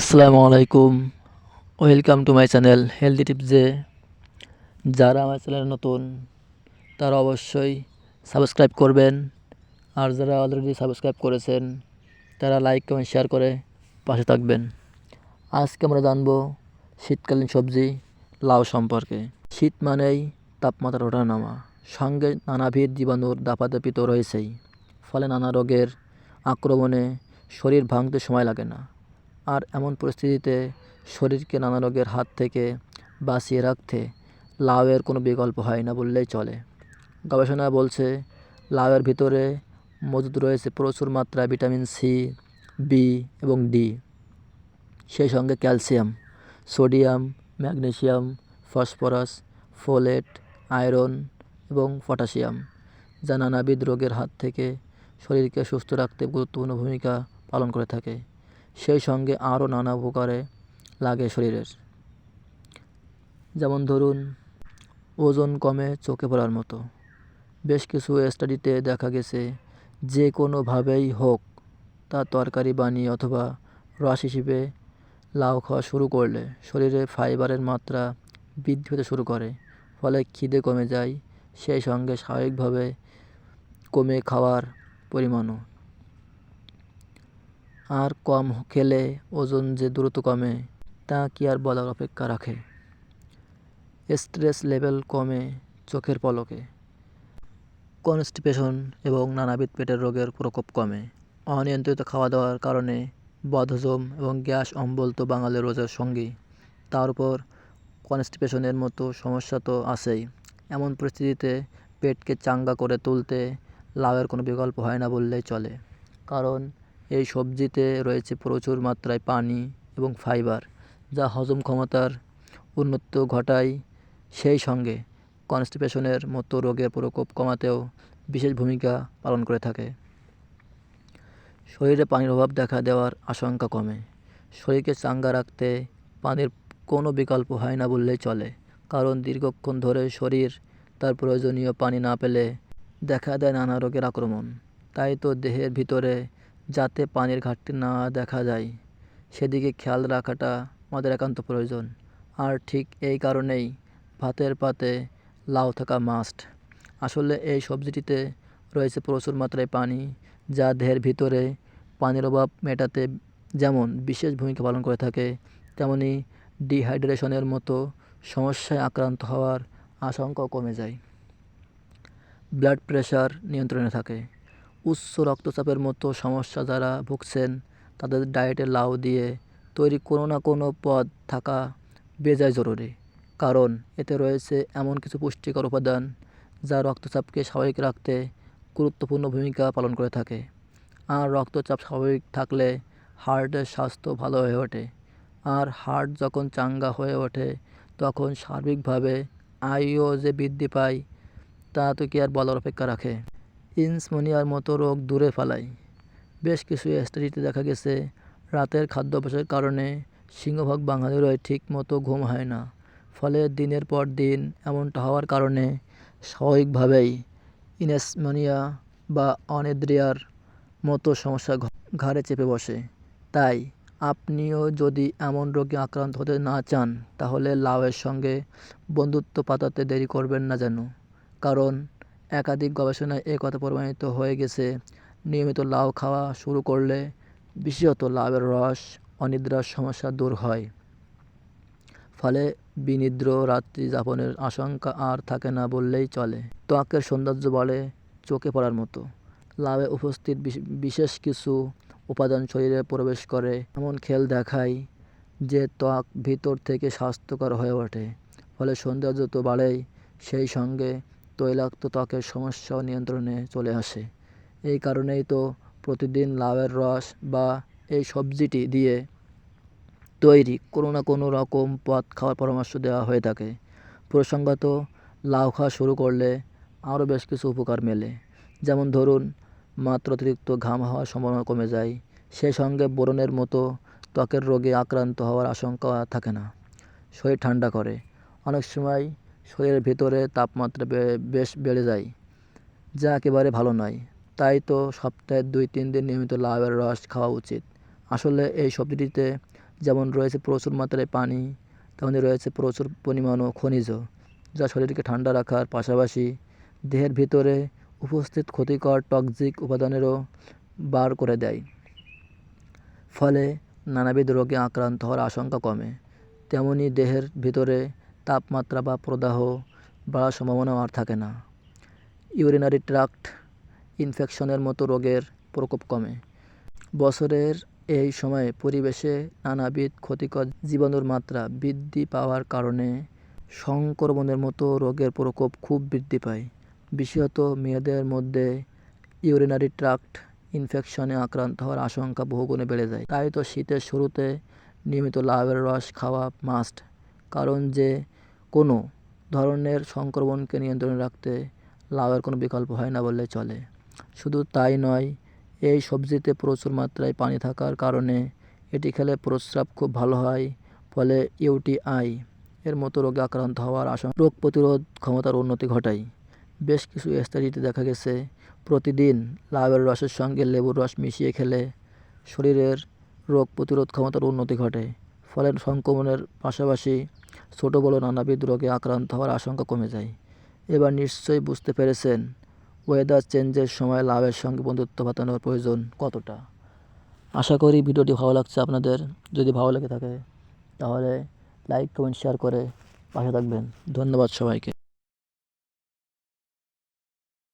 আসসালামু আলাইকুম। Welcome to my channel healthy টিপসে। যারা আমার চ্যানেলে নতুন তারা অবশ্যই সাবস্ক্রাইব করবেন, আর যারা অলরেডি সাবস্ক্রাইব করেছেন তারা লাইক কমেন্ট শেয়ার করে পাশে থাকবেন। আজকে আমরা জানবো শীতকালীন সবজি লাউ সম্পর্কে। শীত মানেই তাপমাত্রা ওঠানামা, সঙ্গে নানাবিধ জীবাণুর দাপাদাপি তো রয়েছেই, ফলে নানা রোগের আক্রমণে শরীর ভাঙতে সময় লাগে না। আর এমন পরিস্থিতিতে শরীরকে নানা রোগের হাত থেকে বাঁচিয়ে রাখতে লাউয়ের কোনো বিকল্প হয় না বললেই চলে। গবেষণা বলছে লাউয়ের ভিতরে মজুদ রয়েছে প্রচুর মাত্রায় ভিটামিন সি, বি এবং ডি, সেই সঙ্গে calcium, sodium, magnesium, phosphorus, folate, iron এবং পটাশিয়াম, যা নানাবিধ রোগের হাত থেকে শরীরকে সুস্থ রাখতে গুরুত্বপূর্ণ ভূমিকা পালন করে থাকে। সেই সঙ্গে আরও নানা উপকারে লাগে শরীরের, যেমন ধরুন ওজন কমে চোখে পড়ার মতো। বেশ কিছু স্টাডিতে দেখা গেছে যে কোনোভাবেই হোক, তা তরকারি বানিয়ে অথবা রস হিসেবে লাউ খাওয়া শুরু করলে শরীরে ফাইবারের মাত্রা বৃদ্ধি পেতে শুরু করে, ফলে খিদে কমে যায়, সেই সঙ্গে স্বাভাবিকভাবে কমে খাওয়ার পরিমাণও। আর কম খেলে ওজন যে দ্রুত কমে তা কি আর বলার অপেক্ষা রাখে। স্ট্রেস লেভেল কমে চোখের পলকে। কনস্টিপেশন এবং নানাবিধ পেটের রোগের প্রকোপ কমে। অনিয়ন্ত্রিত খাওয়া দাওয়ার কারণে বদহজম এবং গ্যাস অম্বল তো বাঙালির রোজের সঙ্গী, তার উপর কনস্টিপেশনের মতো সমস্যা তো আছেই। এমন পরিস্থিতিতে পেটকে চাঙ্গা করে তুলতে লাউয়ের কোনো বিকল্প হয় না বললেই চলে, কারণ এই সবজিতে রয়েছে প্রচুর মাত্রায় পানি এবং ফাইবার, যা হজম ক্ষমতার উন্নতি ঘটায়, সেই সঙ্গে কনস্টিপেশনের মতো রোগের প্রকোপ কমাতেও বিশেষ ভূমিকা পালন করে থাকে। শরীরে পানির অভাব দেখা দেওয়ার আশঙ্কা কমে। শরীরকে চাঙ্গা রাখতে পানির কোনো বিকল্প হয় না বললেই চলে, কারণ দীর্ঘক্ষণ ধরে শরীর তার প্রয়োজনীয় পানি না পেলে দেখা দেয় নানা রোগের আক্রমণ। তাই তো দেহের ভিতরে যাতে পানির ঘাটতি না দেখা যায় সেদিকে খেয়াল রাখাটা আমাদের একান্ত প্রয়োজন। আর ঠিক এই কারণেই ভাতের পাতে লাউ থাকা মাস্ট। আসলে এই সবজিটিতে রয়েছে প্রচুর মাত্রায় পানি, যা দেহের ভিতরে পানির অভাব মেটাতে যেমন বিশেষ ভূমিকা পালন করে থাকে, তেমনি ডিহাইড্রেশনের মতো সমস্যায় আক্রান্ত হওয়ার আশঙ্কাও কমে যায়। ব্লাড প্রেশার নিয়ন্ত্রণে থাকে। উচ্চ রক্তচাপের মতো সমস্যা যারা ভুগছেন তাদের ডায়েটে লাউ দিয়ে তৈরি কোনো না কোনো পদ থাকা বেজায় জরুরি, কারণ এতে রয়েছে এমন কিছু পুষ্টিকর উপাদান যা রক্তচাপকে স্বাভাবিক রাখতে গুরুত্বপূর্ণ ভূমিকা পালন করে থাকে। আর রক্তচাপ স্বাভাবিক থাকলে হার্টের স্বাস্থ্য ভালো হয়ে ওঠে, আর হার্ট যখন চাঙ্গা হয়ে ওঠে তখন সার্বিকভাবে আয়ুও যে বৃদ্ধি পায় তা তো কি আর বলার অপেক্ষা রাখে। ইনসমনিয়ার মতো রোগ দূরে ফেলায়। বেশ কিছু স্টাডিতে দেখা গেছে রাতের খাদ্যাভ্যাসের কারণে সিংহভাগ বাঙালিরই ঠিক মতো ঘুম হয় না, ফলে দিনের পর দিন এমনটা হওয়ার কারণে স্বাভাবিকভাবেই ইনসমনিয়া বা অনিদ্রার মতো সমস্যা ঘাড়ে চেপে বসে। তাই আপনিও যদি এমন রোগে আক্রান্ত হতে না চান তাহলে লাউয়ের সঙ্গে বন্ধুত্ব পাতাতে দেরি করবেন না যেন, কারণ একাধিক গবেষণায় কথা প্রমাণিত হয়ে গেছে নিয়মিত লাউ খাওয়া শুরু করলে, বিশেষত লাউয়ের রস, অনিদ্রার সমস্যা দূর হয়, ফলে বিনিদ্র রাত্রি যাপনের আশঙ্কা আর থাকে না বললেই চলে। ত্বকের সৌন্দর্য বাড়ে চোখে পড়ার মতো। লাউয়ে উপস্থিত বিশেষ কিছু উপাদান শরীরে প্রবেশ করে এমন খেল দেখায় যে ত্বক ভিতর থেকে স্বাস্থ্যকর হয়ে ওঠে, ফলে সৌন্দর্য তো বাড়েই, সেই সঙ্গে তৈলাক্ত ত্বকের সমস্যাও নিয়ন্ত্রণে চলে আসে। এই কারণেই তো প্রতিদিন লাউয়ের রস বা এই সবজিটি দিয়ে তৈরি কোনো না কোনো রকম পদ খাওয়ার পরামর্শ দেওয়া হয়ে থাকে। প্রসঙ্গত লাউ খাওয়া শুরু করলে আরও বেশ কিছু উপকার মেলে, যেমন ধরুন মাত্রাতিরিক্ত ঘাম হওয়ার সম্ভাবনা কমে যায়, সেই সঙ্গে ব্রণের মতো ত্বকের রোগে আক্রান্ত হওয়ার আশঙ্কা থাকে না। শরীর ঠান্ডা করে। অনেক সময় শরীরের ভিতরে তাপমাত্রা বেশ বেড়ে যায়, যা একেবারে ভালো নয়। তাই তো সপ্তাহে 2-3 দিন নিয়মিত লাউয়ের রস খাওয়া উচিত। আসলে এই সবজিটিতে যেমন রয়েছে প্রচুর মাত্রায় পানি, তেমনি রয়েছে প্রচুর পরিমাণও খনিজ, যা শরীরকে ঠান্ডা রাখার পাশাপাশি দেহের ভিতরে উপস্থিত ক্ষতিকর টক্সিক উপাদানেরও বার করে দেয়। ফলে নানাবিধ রোগে আক্রান্ত হওয়ার আশঙ্কা কমে। তেমনি দেহের ভিতরে তাপমাত্রা বা প্রদাহ বাড়ার সম্ভাবনাও আর থাকে না। ইউরিনারি ট্র্যাক্ট ইনফেকশনের মতো রোগের প্রকোপ কমে। বছরের এই সময়ে পরিবেশে নানাবিধ ক্ষতিকর জীবাণুর মাত্রা বৃদ্ধি পাওয়ার কারণে সংক্রমণের মতো রোগের প্রকোপ খুব বৃদ্ধি পায়। বিশেষত মেয়েদের মধ্যে ইউরিনারি ট্র্যাক্ট ইনফেকশনে আক্রান্ত হওয়ার আশঙ্কা বহুগুণে বেড়ে যায়। তাই তো শীতের শুরুতে নিয়মিত লাউয়ের রস খাওয়া মাস্ট, কারণ যে কোনো ধরনের সংক্রমণকে নিয়ন্ত্রণে রাখতে লাউয়ের কোনো বিকল্প হয় না বললেই চলে। শুধু তাই নয়, এই সবজিতে প্রচুর মাত্রায় পানি থাকার কারণে এটি খেলে প্রস্রাব খুব ভালো হয়, ফলে ইউটিআই এর মতো রোগে আক্রান্ত হওয়ার আশঙ্কা রোগ প্রতিরোধ ক্ষমতার উন্নতি ঘটায়। বেশ কিছু স্টাডিতে দেখা গেছে প্রতিদিন লাউয়ের রসের সঙ্গে লেবুর রস মিশিয়ে খেলে শরীরের রোগ প্রতিরোধ ক্ষমতার উন্নতি ঘটে, ফলে সংক্রমণের পাশাপাশি ছোট বড় নানাবিধ রোগে আক্রান্ত হওয়ার আশঙ্কা কমে যায়। এবার নিশ্চয়ই বুঝতে পেরেছেন ওয়েদার চেঞ্জের সময় লাউয়ের সঙ্গে বন্ধুত্ব বাঁধানোর প্রয়োজন কতটা। আশা করি ভিডিওটি ভালো লাগছে আপনাদের। যদি ভালো লেগে থাকে তাহলে লাইক, কমেন্ট, শেয়ার করে পাশে থাকবেন। ধন্যবাদ সবাইকে।